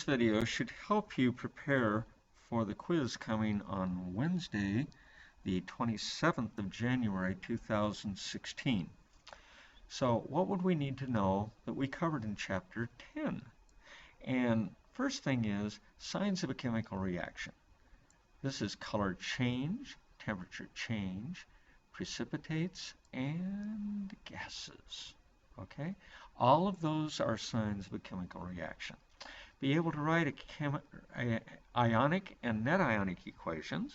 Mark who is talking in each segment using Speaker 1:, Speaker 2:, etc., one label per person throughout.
Speaker 1: video should help you prepare for the quiz coming on Wednesday, the 27th of January 2016. So what would we need to know that we covered in Chapter 10? And first thing is signs of a chemical reaction. This is color change, temperature change, precipitates, and gases. Okay? All of those are signs of a chemical reaction. Be able to write ionic and net ionic equations.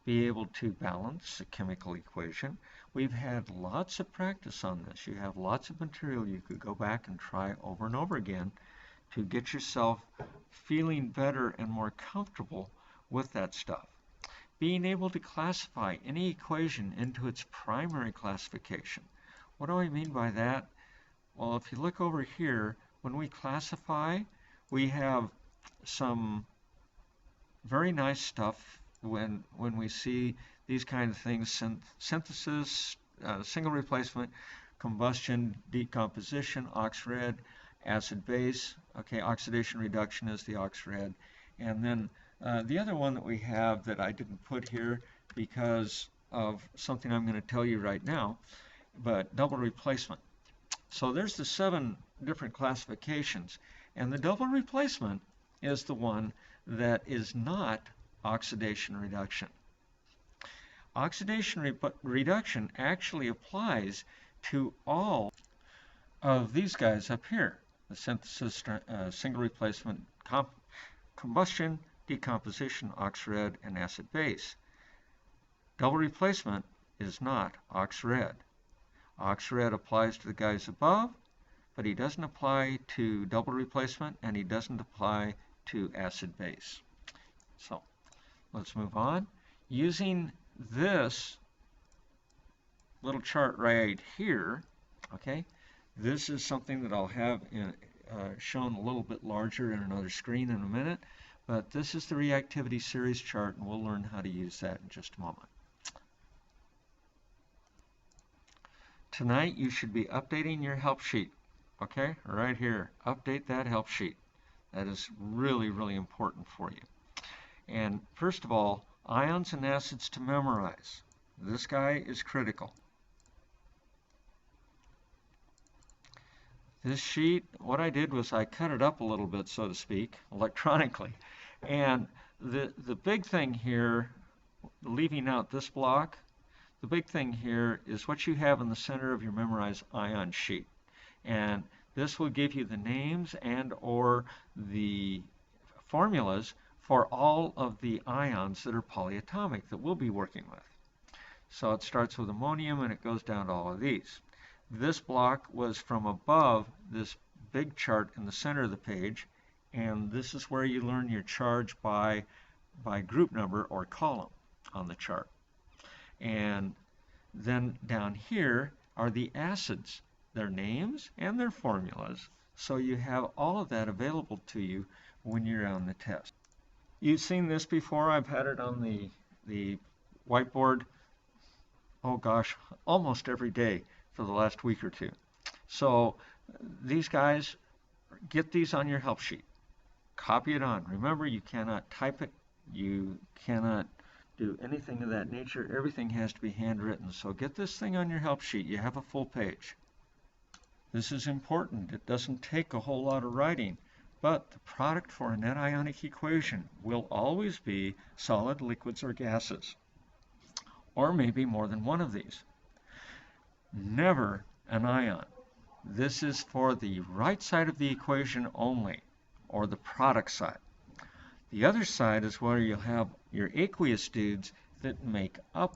Speaker 1: Be able to balance a chemical equation. We've had lots of practice on this. You have lots of material you could go back and try over and over again to get yourself feeling better and more comfortable with that stuff. Being able to classify any equation into its primary classification. What do I mean by that? Well, if you look over here, when we classify, we have some very nice stuff when we see these kind of things: synthesis, single replacement, combustion, decomposition, ox-red, acid-base. Okay, oxidation reduction is the ox-red. And then the other one that we have that I didn't put here because of something I'm going to tell you right now, but double replacement. So there's the 7 different classifications, and the double replacement is the one that is not oxidation reduction. Oxidation reduction actually applies to all of these guys up here: the synthesis, single replacement, combustion, decomposition, ox-red, and acid-base. Double replacement is not ox-red. Ox-red applies to the guys above, but he doesn't apply to double replacement, and he doesn't apply to acid-base. So let's move on. Using this little chart right here, okay, this is something that I'll have shown a little bit larger in another screen in a minute, but this is the reactivity series chart, and we'll learn how to use that in just a moment. Tonight you should be updating your help sheet, okay, right here. Update that help sheet. That is really, really important for you. And first of all, ions and acids to memorize. This guy is critical. This sheet, what I did was I cut it up a little bit, so to speak, electronically. And the big thing here, leaving out this block, the big thing here is what you have in the center of your memorized ion sheet. And this will give you the names and or the formulas for all of the ions that are polyatomic that we'll be working with. So it starts with ammonium and it goes down to all of these. This block was from above this big chart in the center of the page, and this is where you learn your charge by group number or column on the chart. And then down here are the acids, their names and their formulas, so you have all of that available to you when you're on the test. You've seen this before. I've had it on the whiteboard, oh gosh, almost every day for the last week or two. So these guys, get these on your help sheet. Copy it on. Remember, you cannot type it. You cannot do anything of that nature. Everything has to be handwritten. So get this thing on your help sheet. You have a full page. This is important. It doesn't take a whole lot of writing, but the product for a net ionic equation will always be solid, liquids, or gases, or maybe more than one of these. Never an ion. This is for the right side of the equation only, or the product side. The other side is where you'll have your aqueous dudes that make up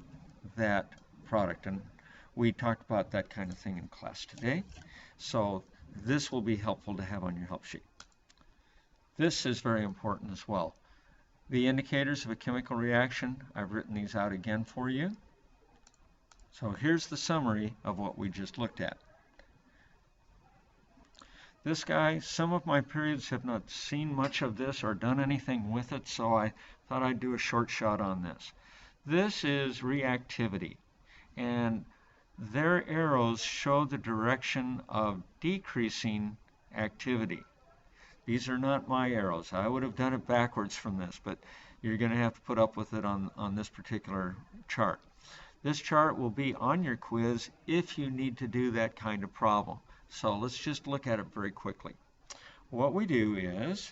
Speaker 1: that product, and we talked about that kind of thing in class today. So this will be helpful to have on your help sheet. This is very important as well. The indicators of a chemical reaction, I've written these out again for you. So here's the summary of what we just looked at. This guy, some of my periods have not seen much of this or done anything with it, so I thought I'd do a short shot on this. This is reactivity, and their arrows show the direction of decreasing activity. These are not my arrows. I would have done it backwards from this, but you're going to have to put up with it on this particular chart. This chart will be on your quiz if you need to do that kind of problem. So let's just look at it very quickly. What we do is,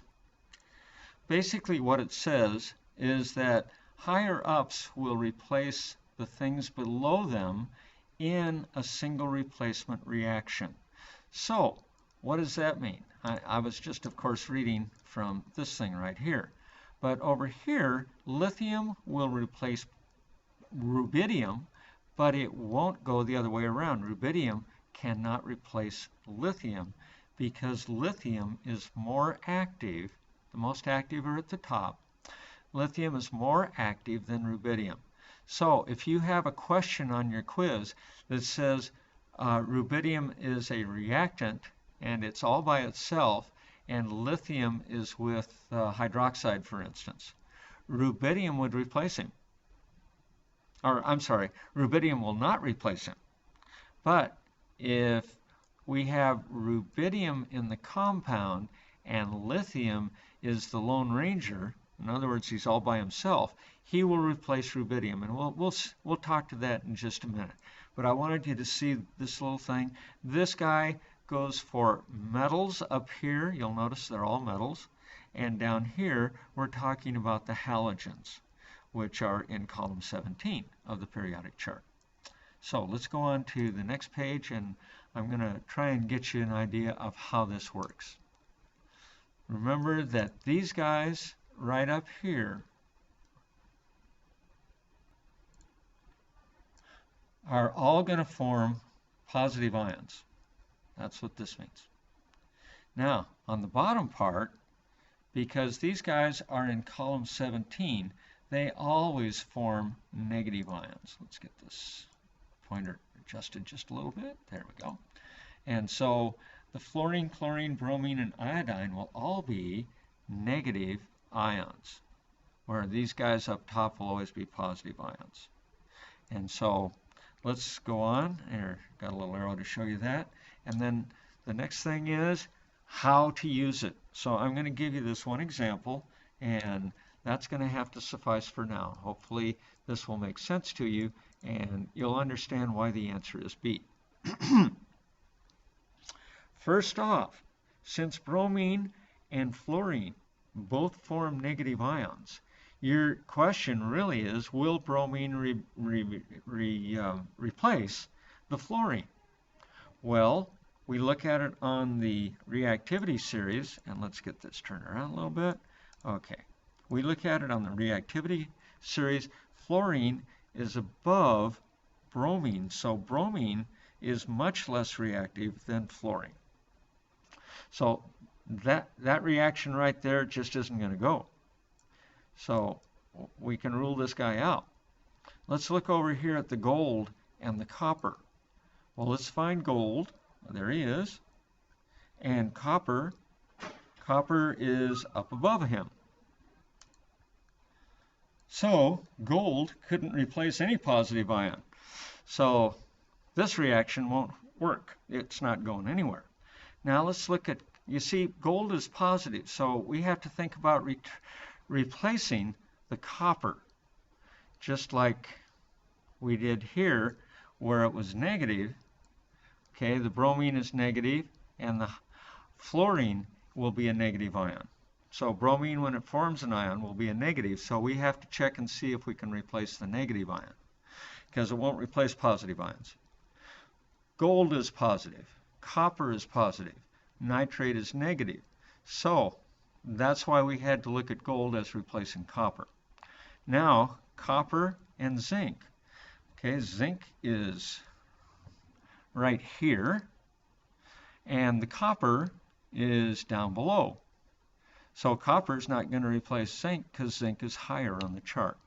Speaker 1: basically what it says is that higher ups will replace the things below them in a single replacement reaction. So what does that mean? I was just, of course, reading from this thing right here. But over here, lithium will replace rubidium, but it won't go the other way around. Rubidium cannot replace lithium because lithium is more active. The most active are at the top. Lithium is more active than rubidium. So if you have a question on your quiz that says rubidium is a reactant and it's all by itself, and lithium is with hydroxide, for instance, rubidium would replace him. Or, I'm sorry, rubidium will not replace him. But if we have rubidium in the compound and lithium is the Lone Ranger, in other words, he's all by himself, he will replace rubidium. And we'll talk to that in just a minute. But I wanted you to see this little thing. This guy goes for metals up here. You'll notice they're all metals. And down here, we're talking about the halogens, which are in column 17 of the periodic chart. So let's go on to the next page, and I'm going to try and get you an idea of how this works. Remember that these guys right up here are all going to form positive ions. That's what this means. Now, on the bottom part, because these guys are in column 17, they always form negative ions. Let's get this pointer adjusted just a little bit. There we go. And so the fluorine, chlorine, bromine, and iodine will all be negative ions, where these guys up top will always be positive ions. And so let's go on. Here, got a little arrow to show you that. And then the next thing is how to use it. So I'm going to give you this one example, and that's going to have to suffice for now. Hopefully this will make sense to you, and you'll understand why the answer is B. First off, since bromine and fluorine both form negative ions, your question really is, will bromine replace the fluorine? Well, we look at it on the reactivity series, and let's get this turned around a little bit. Okay, we look at it on the reactivity series. Fluorine is above bromine, so bromine is much less reactive than fluorine. So that reaction right there just isn't going to go. So we can rule this guy out. Let's look over here at the gold and the copper. Well, let's find gold. There he is. And copper is up above him. So gold couldn't replace any positive ion. So this reaction won't work. It's not going anywhere. Now let's look at, you see, gold is positive, so we have to think about replacing the copper, just like we did here, where it was negative. Okay, the bromine is negative, and the fluorine will be a negative ion. So bromine, when it forms an ion, will be a negative, so we have to check and see if we can replace the negative ion, because it won't replace positive ions. Gold is positive. Copper is positive. Nitrate is negative. So that's why we had to look at gold as replacing copper. Now, copper and zinc. Okay, zinc is right here, and the copper is down below. So copper is not going to replace zinc because zinc is higher on the chart.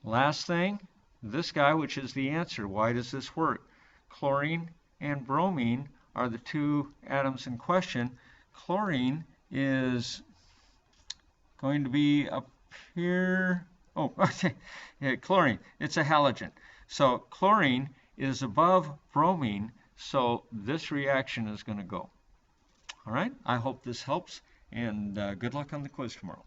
Speaker 1: Last thing, this guy, which is the answer. Why does this work? Chlorine and bromine are the two atoms in question. Chlorine is going to be up here. Oh, yeah, chlorine. It's a halogen. So chlorine is above bromine, so this reaction is going to go. All right, I hope this helps, and good luck on the quiz tomorrow.